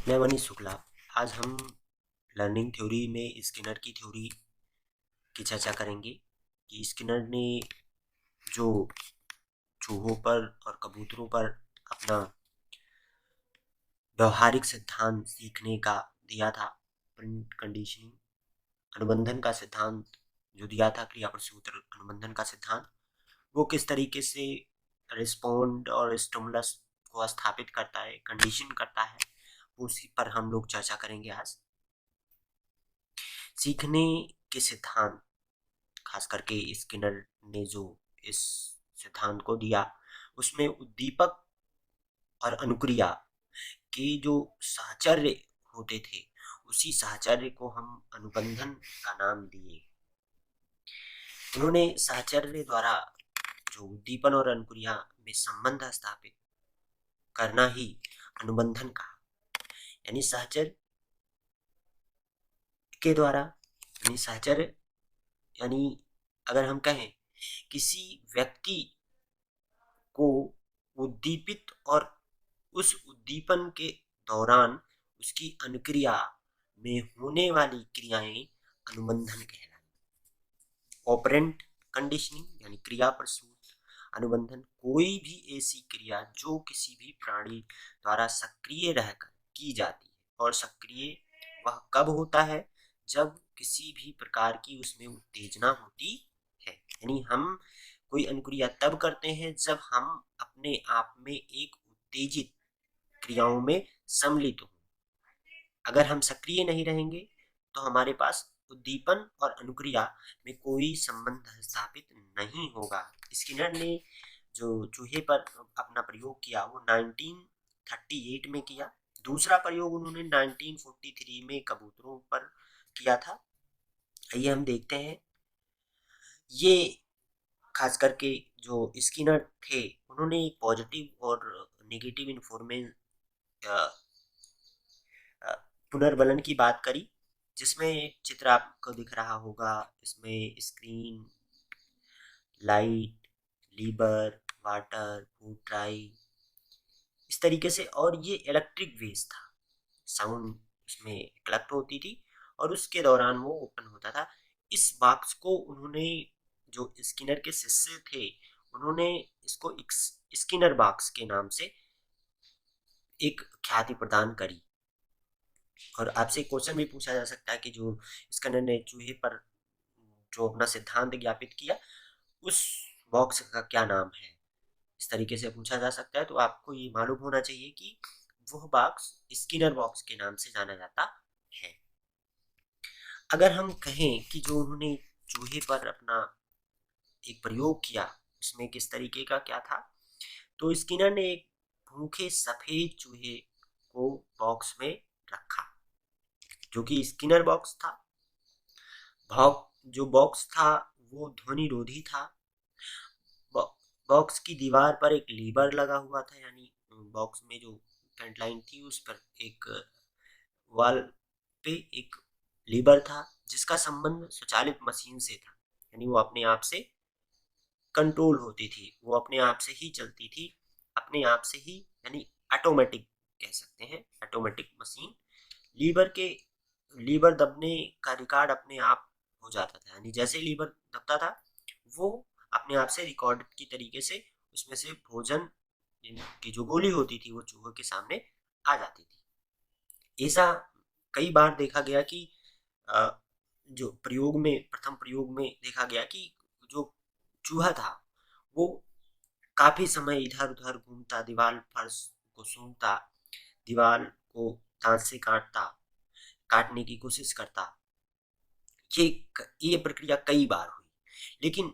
मैं मनीष शुक्ला। आज हम लर्निंग थ्योरी में स्किनर की थ्योरी की चर्चा करेंगे कि स्किनर ने जो चूहों पर और कबूतरों पर अपना व्यवहारिक सिद्धांत सीखने का दिया था। प्रिंट कंडीशनिंग अनुबंधन का सिद्धांत जो दिया था, क्रिया प्रसूत्र अनुबंधन का सिद्धांत, वो किस तरीके से रिस्पॉन्ड और स्टिमुलस को स्थापित करता है, कंडीशन करता है, उसी पर हम लोग चर्चा करेंगे आज। सीखने के सिद्धांत, खास करके स्किनर ने जो इस सिद्धांत को दिया, उसमें उद्दीपक और अनुक्रिया के जो साहचर्य होते थे, उसी साहचर्य को हम अनुबंधन का नाम दिए। उन्होंने साहचर्य द्वारा जो उद्दीपन और अनुक्रिया में संबंध स्थापित करना ही अनुबंधन कहा। यानी साहचर्य के द्वारा, यानी साहचर्य यानी अगर हम कहें किसी व्यक्ति को उद्दीपित और उस उद्दीपन के दौरान उसकी अनुक्रिया में होने वाली क्रियाएं अनुबंधन कहलाती। ऑपरेंट कंडीशनिंग यानी क्रिया प्रसूत अनुबंधन, कोई भी ऐसी क्रिया जो किसी भी प्राणी द्वारा सक्रिय रहकर की जाती है, और सक्रिय वह कब होता है, जब किसी भी प्रकार की उसमें उत्तेजना होती है। यानी हम कोई अनुक्रिया तब करते हैं जब हम अपने आप में एक उत्तेजित क्रियाओं में सम्मिलित हों। अगर हम सक्रिय नहीं रहेंगे तो हमारे पास उद्दीपन और अनुक्रिया में कोई संबंध स्थापित नहीं होगा। स्किनर ने जो चूहे पर अपना प्रयोग किया वो 1938 में किया। दूसरा प्रयोग उन्होंने 1943 में कबूतरों पर किया था। आइए हम देखते हैं। ये खास करके जो स्किनर थे, उन्होंने एक पॉजिटिव और नेगेटिव इन्फॉर्मेशन पुनर्बलन की बात करी, जिसमें चित्र आपको दिख रहा होगा। इसमें स्क्रीन, लाइट, लीबर, वाटर, फूड ट्राई, इस तरीके से। और ये इलेक्ट्रिक वेव था, साउंड उसमें कलेक्ट होती थी और उसके दौरान वो ओपन होता था। इस बॉक्स को उन्होंने, जो स्किनर के शिष्य थे, उन्होंने इसको स्किनर बॉक्स के नाम से एक ख्याति प्रदान करी। और आपसे क्वेश्चन भी पूछा जा सकता है कि जो स्किनर ने चूहे पर जो अपना सिद्धांत ज्ञापित किया, उस बॉक्स का क्या नाम है, इस तरीके से पूछा जा सकता है। तो आपको ये मालूम होना चाहिए कि वह बॉक्स स्किनर बॉक्स के नाम से जाना जाता है। अगर हम कहें कि जो उन्होंने चूहे पर अपना एक प्रयोग किया, उसमें किस तरीके का क्या था, तो स्किनर ने एक भूखे सफेद चूहे को बॉक्स में रखा, जो कि स्किनर बॉक्स था। जो बॉक्स था वो ध्वनि रोधी था। बॉक्स की दीवार पर एक लीवर लगा हुआ था, यानी बॉक्स में जो फ्रंट लाइन थी उस पर एक वॉल पे एक लीवर था, जिसका संबंध स्वचालित मशीन से था। यानी वो अपने आप से कंट्रोल होती थी, वो अपने आप से ही चलती थी, अपने आप से ही, यानी ऑटोमेटिक कह सकते हैं, ऑटोमेटिक मशीन। लीवर के लीवर दबने का रिकॉर्ड अपने आप हो जाता था, यानी जैसे लीवर दबता था वो अपने आप से रिकॉर्ड की तरीके से उसमें से भोजन की जो गोली होती थी वो चूहे के सामने आ जाती थी। ऐसा कई बार देखा गया कि जो प्रयोग में, प्रथम प्रयोग में देखा गया कि जो चूहा था वो काफी समय इधर उधर घूमता, दीवार फर्श को सूंघता, दीवार को दांत से काटने की कोशिश करता। ये ये प्रक्रिया कई बार हुई, लेकिन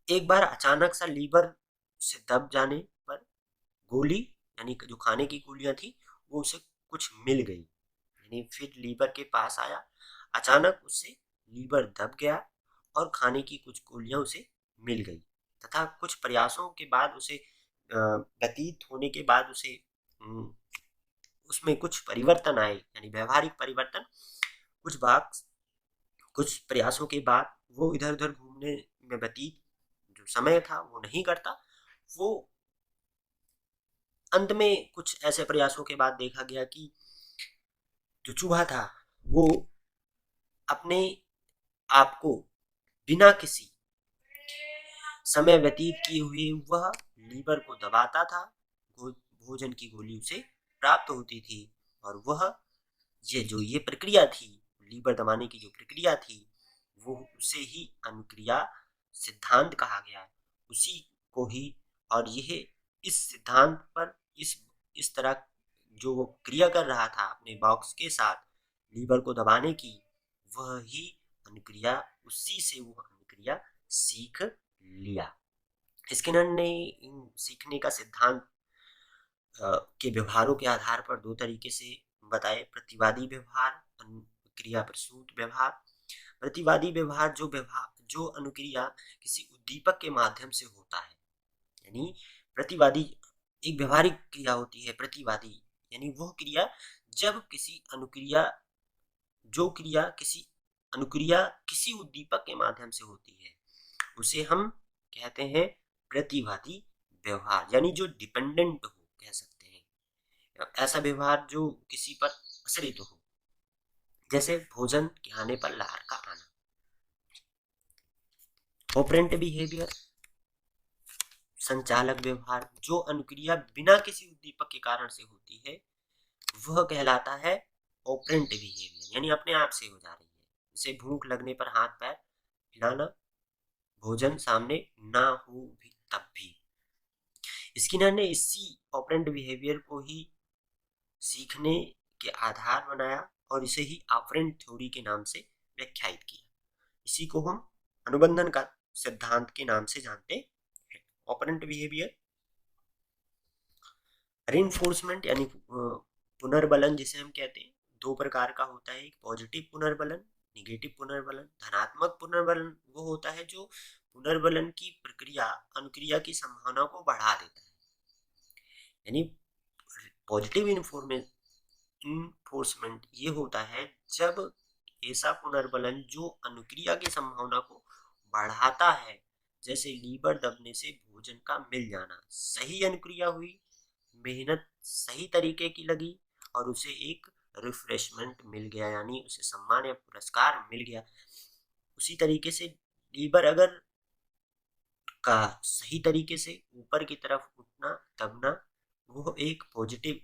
एक बार अचानक सा लीवर से दब जाने पर गोली, यानी जो खाने की गोलियां थी, वो उसे कुछ मिल गई। यानी फिर लीवर के पास आया, अचानक उससे लीवर दब गया और खाने की कुछ गोलियां उसे मिल गई, तथा कुछ प्रयासों के बाद उसे व्यतीत होने के बाद उसे उसमें कुछ परिवर्तन आए, यानी व्यवहारिक परिवर्तन। कुछ प्रयासों के बाद वो इधर उधर घूमने में व्यतीत जो समय था वो नहीं करता। वो अंत में कुछ ऐसे प्रयासों के बाद देखा गया कि जो चूहा था वो अपने आप को बिना किसी समय व्यतीत किए हुए वह लीवर को दबाता था, भोजन की गोली उसे प्राप्त होती थी, और वह ये प्रक्रिया थी, लीवर दबाने की जो प्रक्रिया थी, वो उसे ही अनुक्रिया सिद्धांत कहा गया है, उसी को ही। और यह इस सिद्धांत पर इस तरह जो वो क्रिया कर रहा था अपने बॉक्स के साथ लीवर को दबाने की, वह ही अनुक्रिया, उसी से वो अनुक्रिया सीख लिया। स्किनर ने इन सीखने का सिद्धांत के व्यवहारों के आधार पर दो तरीके से बताए: प्रतिवादी व्यवहार, क्रिया प्रसूत व्यवहार। प्रतिवादी व्यवहार जो अनुक्रिया किसी उद्दीपक के माध्यम से होता है, यानी प्रतिवादी एक व्यवहारिक क्रिया होती है। प्रतिवादी यानी वह क्रिया जब किसी अनुक्रिया किसी उद्दीपक के माध्यम से होती है, उसे हम कहते हैं प्रतिवादी व्यवहार, यानी जो डिपेंडेंट हो, कह सकते हैं ऐसा व्यवहार जो किसी पर आश्रित हो, जैसे भोजन के आने पर लहर का आना। ऑपरेंट बिहेवियर, संचालक व्यवहार, जो अनुक्रिया बिना किसी उद्दीपक के कारण से होती है, वह कहलाता है ऑपरेंट बिहेवियर, यानी अपने आप से हो जा रही है। जैसे भूख लगने पर हाथ पैर हिलाना, भोजन सामने ना हो भी तब भी। स्किनर ने इसी ऑपरेंट बिहेवियर को ही सीखने के आधार बनाया और इसे ही ऑपरेंट थ्योरी के नाम से व्याख्यायित किया। इसी को हम अनुबंधन का सिद्धांत के नाम से जानते हैं। ऑपरेंट बिहेवियर, रिइंफोर्समेंट यानी पुनर्बलन जिसे हम कहते हैं, दो प्रकार का होता है। एक पॉजिटिव पुनर्बलन, निगेटिव पुनर्बलन। धनात्मक पुनर्बलन वो होता है जो पुनर्बलन की प्रक्रिया अनुक्रिया की संभावना को बढ़ा देता है, यानी पॉजिटिव इन्फोर्समेंट ये होता है जब ऐसा पुनर्बलन जो अनुक्रिया की संभावना को बढ़ाता है, जैसे लीवर दबने से भोजन का मिल जाना, सही अनुक्रिया हुई, मेहनत सही तरीके की लगी और उसे एक रिफ्रेशमेंट मिल गया, यानी उसे सम्मान या पुरस्कार मिल गया। उसी तरीके से लीवर अगर का सही तरीके से ऊपर की तरफ उठना दबना, वो एक पॉजिटिव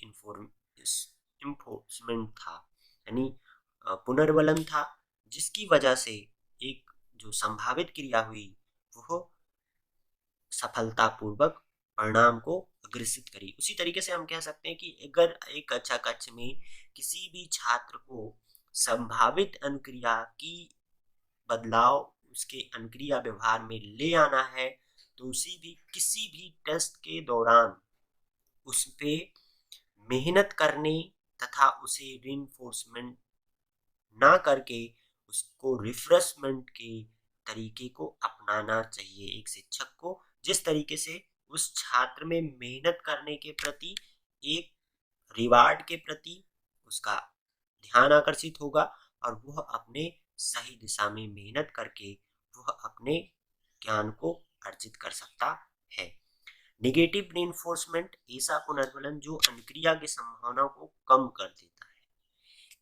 इन्फोर्समेंट था, यानी पुनर्बलन था, जिसकी वजह से एक जो संभावित क्रिया हुई वो सफलतापूर्वक परिणाम को अग्रसित करी। उसी तरीके से हम कह सकते हैं कि अगर एक कक्षा कक्ष में किसी भी छात्र को संभावित अनुक्रिया की बदलाव उसके अनुक्रिया व्यवहार में ले आना है, तो किसी भी टेस्ट के दौरान उस पे मेहनत करने तथा उसे रिइंफोर्समेंट ना करके उसको रिफ्रेशमेंट के तरीके को अपनाना चाहिए। एक शिक्षक को जिस तरीके से उस छात्र में मेहनत करने के प्रति, एक रिवार्ड के प्रति उसका ध्यान आकर्षित होगा और वह अपने सही दिशा में मेहनत करके वह अपने ज्ञान को अर्जित कर सकता है। निगेटिव रिइंफोर्समेंट ऐसा पुनर्बलन जो अनुक्रिया की संभावना को कम कर देता है,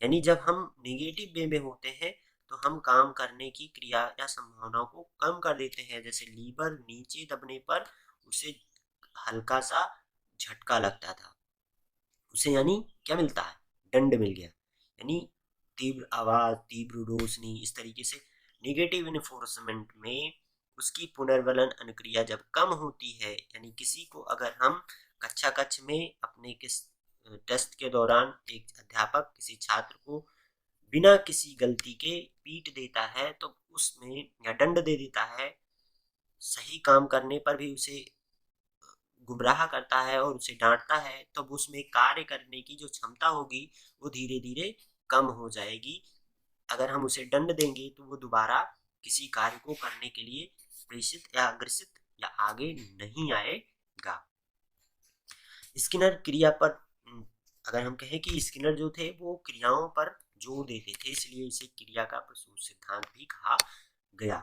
यानी जब हम निगेटिव वे में होते हैं तो हम काम करने की क्रिया या संभावनाओं को कम कर देते हैं। जैसे लीवर नीचे दबने पर उसे हल्का सा झटका लगता था, उसे यानी क्या मिलता है, दंड मिल गया, यानी तीव्र आवाज, तीव्र रोशनी। इस तरीके से निगेटिव इन्फोर्समेंट में उसकी पुनर्बलन अनुक्रिया जब कम होती है, यानी किसी को अगर हम कक्षा कक्ष में अपने किस टेस्ट के दौरान एक अध्यापक किसी छात्र को बिना किसी गलती के पीट देता है तो उसमें या दंड दे देता है, सही काम करने पर भी उसे गुमराह करता है और उसे डांटता है, तब तो उसमें कार्य करने की जो क्षमता होगी वो धीरे धीरे कम हो जाएगी। अगर हम उसे दंड देंगे तो वो दोबारा किसी कार्य को करने के लिए प्रेषित या अग्रसित या आगे नहीं आएगा। स्किनर क्रिया पर, अगर हम कहें कि स्किनर जो थे वो क्रियाओं पर जोर देते थे, इसलिए इसे क्रिया का प्रसूत सिद्धांत भी कहा गया।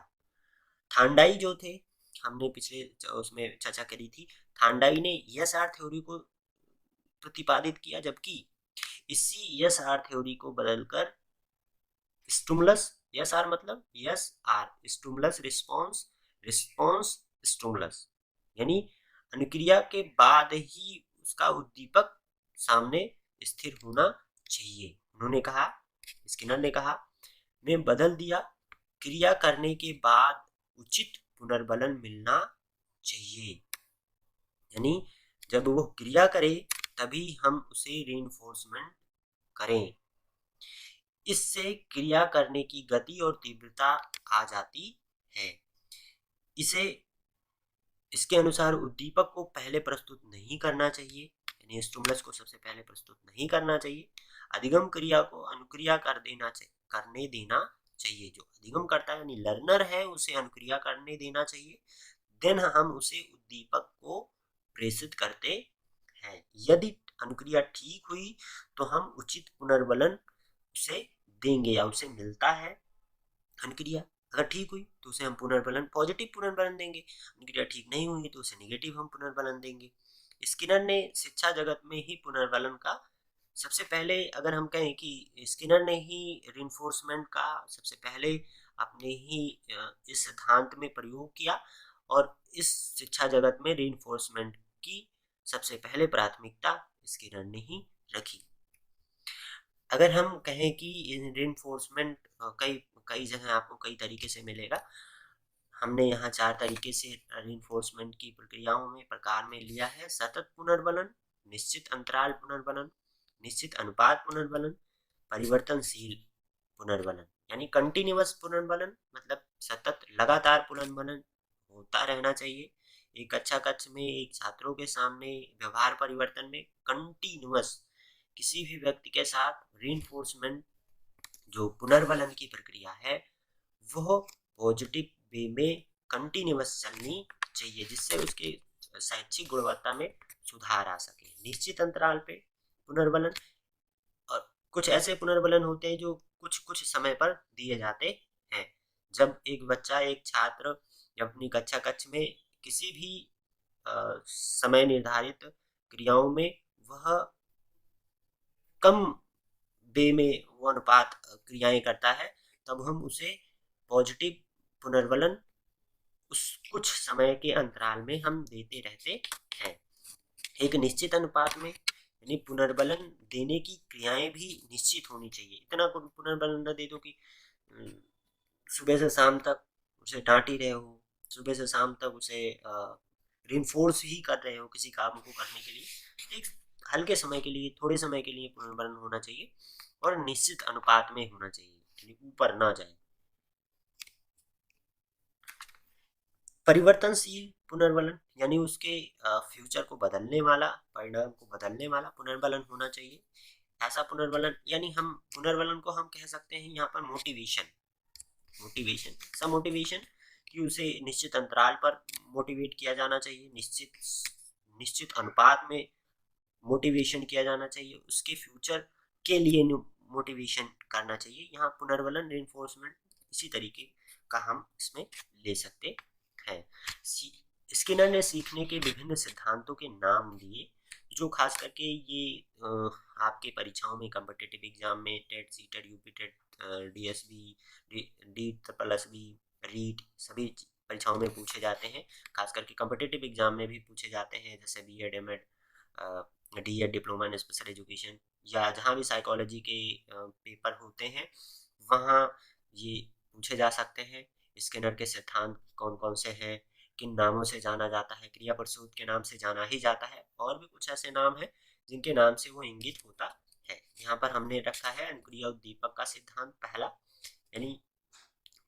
थांडाई जो थे, हमने पिछले उसमें चर्चा करी थी, थांडाई ने यस आर थ्योरी को प्रतिपादित किया, जबकि इसी यस आर थ्योरी को बदलकर स्टिमुलस, यस आर मतलब S R, stimulus response, response stimulus, यानी अनुक्रिया के बाद ही उसका उद्दीपक सामने स्थिर होना चाहिए। उन्होंने कहा, स्किनर ने कहा, मैं बदल दिया, क्रिया करने के बाद उचित पुनर्बलन मिलना चाहिए, यानी जब वो क्रिया करे तभी हम उसे रीइंफोर्समेंट करें, इससे क्रिया करने की गति और तीव्रता आ जाती है। इसे इसके अनुसार उद्दीपक को पहले प्रस्तुत नहीं करना चाहिए, यानी स्टिमुलस को सबसे पहले प्रस्तुत नहीं करना चाहिए, अधिगम क्रिया को अनुक्रिया करने देना चाहिए। जो अधिगम करता है यानी लर्नर है, उसे अनुक्रिया करने देना चाहिए, देन हम उसे उद्दीपक को प्रेषित करते हैं। यदि अनुक्रिया ठीक हुई तो हम उचित पुनर्बलन उसे देंगे या उसे मिलता है। अनुक्रिया अगर ठीक हुई तो उसे हम पुनर्बलन पॉजिटिव पुनर्बलन देंगे, अनुक्रिया ठीक नहीं हुई तो उसे नेगेटिव हम पुनर्बलन देंगे। स्किनर ने शिक्षा जगत में ही पुनर्बलन का सबसे पहले, अगर हम कहें कि स्किनर ने ही रिइंफोर्समेंट का सबसे पहले अपने ही इस सिद्धांत में प्रयोग किया और इस शिक्षा जगत में रिइंफोर्समेंट की सबसे पहले प्राथमिकता स्किनर ने ही रखी। अगर हम कहें कि रिइंफोर्समेंट कई कई जगह आपको कई तरीके से मिलेगा, हमने यहाँ 4 तरीके से रिइंफोर्समेंट की प्रक्रियाओं में प्रकार में लिया है। सतत पुनर्बलन, निश्चित अंतराल पुनर्बलन, निश्चित अनुपात पुनर्बलन, परिवर्तनशील पुनर्बलन, यानी कंटिन्यूअस पुनर्बलन मतलब सतत लगातार पुनर्बलन होता रहना चाहिए। एक कक्षा कक्ष में एक छात्रों के सामने व्यवहार परिवर्तन में कंटिन्यूअस किसी भी व्यक्ति के साथ रिइंफोर्समेंट जो पुनर्बलन की प्रक्रिया है वह पॉजिटिव वे में कंटिन्यूअस चलनी चाहिए, जिससे उसके शैक्षिक गुणवत्ता में सुधार आ सके। निश्चित अंतराल पे पुनर्बलन, और कुछ ऐसे पुनर्बलन होते हैं जो कुछ कुछ समय पर दिए जाते हैं। जब एक बच्चा, एक छात्र अपनी कक्षा कक्ष में किसी भी समय निर्धारित क्रियाओं में वह कम वे में वो अनुपात क्रियाएं करता है, तब हम उसे पॉजिटिव पुनर्बलन उस कुछ समय के अंतराल में हम देते रहते हैं। एक निश्चित अनुपात में यानी पुनर्बलन देने की क्रियाएं भी निश्चित होनी चाहिए। इतना पुनर्बलन न दे दो कि सुबह से शाम तक उसे डांट ही रहे हो, सुबह से शाम तक उसे रिइंफोर्स ही कर रहे हो किसी काम को करने के लिए। एक हल्के समय के लिए, थोड़े समय के लिए पुनर्बलन होना चाहिए और निश्चित अनुपात में होना चाहिए, ऊपर ना जाए। परिवर्तनशील पुनर्बलन यानी उसके फ्यूचर को बदलने वाला, परिणाम को बदलने वाला पुनर्बलन होना चाहिए। ऐसा पुनर्बलन, यानी हम पुनर्बलन को हम कह सकते हैं यहाँ पर मोटिवेशन, सब मोटिवेशन कि उसे निश्चित अंतराल पर मोटिवेट किया जाना चाहिए, निश्चित अनुपात में मोटिवेशन किया जाना चाहिए, उसके फ्यूचर के लिए मोटिवेशन करना चाहिए। यहाँ पुनर्बलन रिइंफोर्समेंट इसी तरीके का हम इसमें ले सकते हैं। स्किनर ने सीखने के विभिन्न सिद्धांतों के नाम दिए, जो खास करके ये आपके परीक्षाओं में, कॉम्पिटिटिव एग्जाम में, TET, CTET, UPTET, DSB, DSSB, REET सभी परीक्षाओं में पूछे जाते हैं। खास करके कॉम्पिटिटिव एग्जाम में भी पूछे जाते हैं, जैसे BEd, MEd, DEd, diploma in special education, या जहाँ भी साइकोलॉजी के पेपर होते हैं वहाँ ये पूछे जा सकते हैं। स्किनर के सिद्धांत कौन कौन से हैं, किन नामों से जाना जाता है? क्रिया प्रसूत के नाम से जाना ही जाता है, और भी कुछ ऐसे नाम हैं जिनके नाम से वो इंगित होता है। यहाँ पर हमने रखा है अनुक्रिया उद्दीपक का सिद्धांत पहला, यानी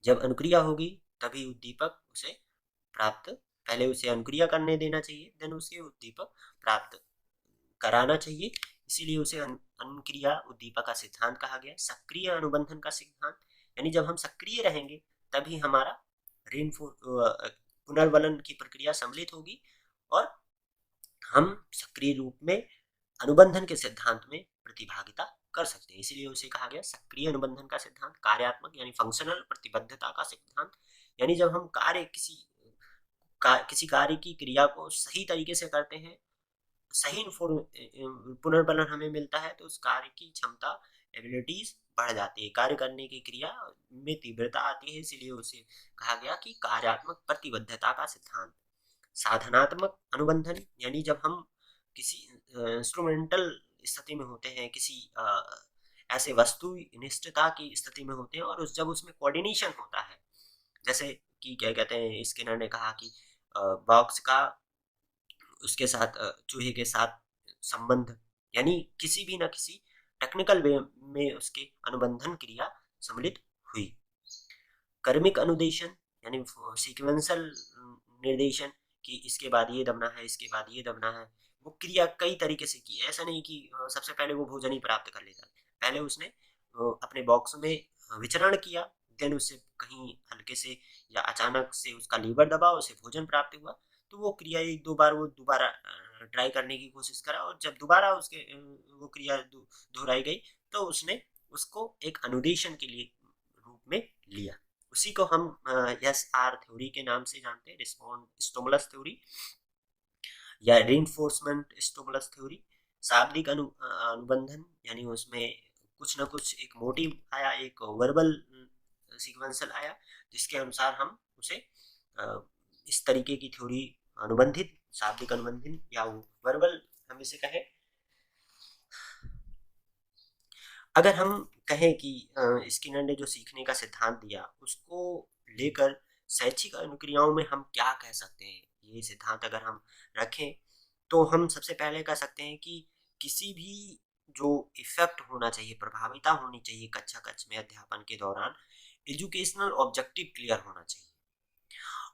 जब अनुक्रिया होगी तभी उद्दीपक उसे प्राप्त, पहले उसे अनुक्रिया करने देना चाहिए, देन उसे उद्दीपक प्राप्त कराना चाहिए, इसीलिए उसे अनुक्रिया उद्दीपक का सिद्धांत कहा गया। सक्रिय अनुबंधन का सिद्धांत, यानी जब हम सक्रिय रहेंगे तभी हमारा पुनर्बलन की प्रक्रिया सम्मिलित होगी और हम सक्रिय रूप में अनुबंधन के सिद्धांत में प्रतिभागिता कर सकते हैं, इसीलिए उसे कहा गया सक्रिय अनुबंधन का सिद्धांत। कार्यात्मक यानी फंक्शनल प्रतिबद्धता का सिद्धांत, यानी जब हम किसी कार्य की क्रिया को सही तरीके से करते हैं सही पुनर्बलन हमें मिलता है तो उस कार्य की क्षमता, एबिलिटीज बढ़ जाती है, कार्य करने की क्रिया में तीव्रता आती है। इसलिए उसे कहा गया कि कार्यात्मक प्रतिबद्धता का सिद्धांत। साधनात्मक अनुबंधन यानी जब हम किसी इंस्ट्रूमेंटल स्थिति में होते हैं, किसी ऐसे वस्तु निष्ठता की स्थिति में होते हैं और जब उसमें कोऑर्डिनेशन होता है, जैसे कि क्या कहते हैं, स्किनर ने कहा कि बॉक्स का उसके साथ चूहे के साथ संबंध, यानी किसी भी ना किसी टेक्निकल वे में उसके अनुबंधन क्रिया सम्मिलित हुई। कर्मिक अनुदेशन यानी सीक्वेंशियल निर्देशन कि इसके बाद ये दबना है, इसके बाद ये दबना है। वो क्रिया कई तरीके से की, ऐसा नहीं कि सबसे पहले वो भोजन ही प्राप्त कर लेता। पहले उसने अपने बॉक्स में विचरण किया, देन उससे कहीं हल्के से या अचानक से उसका लीवर दबा, उसे भोजन प्राप्त हुआ। तो वो क्रिया एक दो बार वो दोबारा ट्राई करने की कोशिश करा, और जब दोबारा उसके वो क्रिया दोहराई गई तो उसने उसको एक अनुदेशन के लिए रूप में लिया। उसी को हम एस आर थ्योरी के नाम से जानते हैं, रिस्पॉन्ड स्टिमुलस थ्योरी या रीइंफोर्समेंट स्टिमुलस थ्योरी। शाब्दिक अनुबंधन यानी उसमें कुछ ना कुछ एक मोटिव आया, एक वर्बल सीक्वेंसल आया, जिसके अनुसार हम उसे इस तरीके की थ्योरी अनुबंधित शाब्दिक अनुबंधन या वर्बल हम इसे कहें। अगर हम कहें कि स्किनर ने जो सीखने का सिद्धांत दिया उसको लेकर शैक्षिक अनुक्रियाओं में हम क्या कह सकते हैं, ये सिद्धांत अगर हम रखें तो हम सबसे पहले कह सकते हैं कि किसी भी जो इफेक्ट होना चाहिए, प्रभाविता होनी चाहिए कक्षा कक्ष में अध्यापन के दौरान, एजुकेशनल ऑब्जेक्टिव क्लियर होना चाहिए,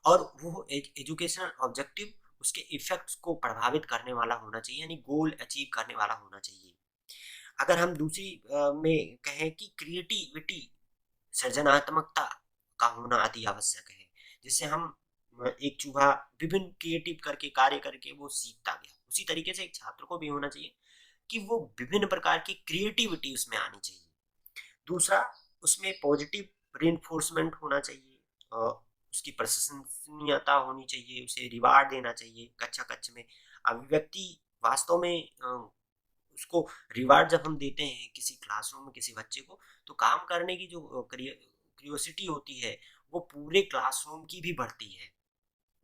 और वो एजुकेशनल ऑब्जेक्टिव उसके इफेक्ट्स को प्रभावित करने वाला होना चाहिए, यानी गोल अचीव करने वाला होना चाहिए। अगर हम दूसरी में कहें कि क्रिएटिविटी, सृजनात्मकता का होना अति आवश्यक है, जिससे हम एक चूहा विभिन्न क्रिएटिव करके कार्य करके वो सीखता गया, उसी तरीके से एक छात्र को भी होना चाहिए कि वो विभिन्न प्रकार की क्रिएटिविटी उसमें आनी चाहिए। दूसरा, उसमें पॉजिटिव रिइंफोर्समेंट होना चाहिए, और उसकी प्रशंसनीयता होनी चाहिए, उसे रिवार्ड देना चाहिए कक्षा कक्ष में। अभिव्यक्ति वास्तव में उसको रिवार्ड जब हम देते हैं किसी क्लासरूम में किसी बच्चे को, तो काम करने की जो क्रियोसिटी होती है वो पूरे क्लासरूम की भी बढ़ती है।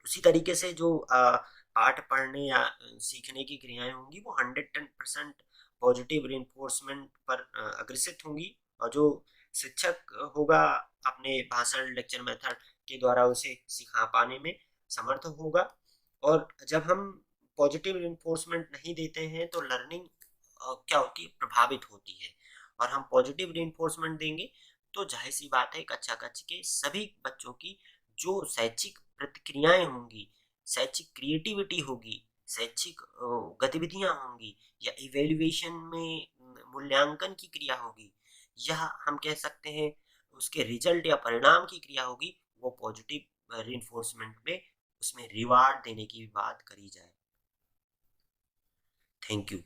उसी तरीके से जो पाठ पढ़ने या सीखने की क्रियाएं होंगी वो 110% पॉजिटिव रिइंफोर्समेंट पर अग्रसित होंगी, और जो शिक्षक होगा अपने भाषण लेक्चर मेथड के द्वारा उसे सिखा पाने में समर्थ होगा। और जब हम पॉजिटिव रिइंफोर्समेंट नहीं देते हैं तो लर्निंग क्या होती है, प्रभावित होती है। और हम पॉजिटिव रिइंफोर्समेंट देंगे तो जाहिर सी बात है कक्षा कक्ष के सभी बच्चों की जो शैक्षिक प्रतिक्रियाएं होंगी, शैक्षिक क्रिएटिविटी होगी, शैक्षिक गतिविधियां होंगी, या इवेल्युएशन में मूल्यांकन की क्रिया होगी, यह हम कह सकते हैं उसके रिजल्ट या परिणाम की क्रिया होगी, वो पॉजिटिव रिइंफोर्समेंट में उसमें रिवार्ड देने की बात करी जाए। Thank you.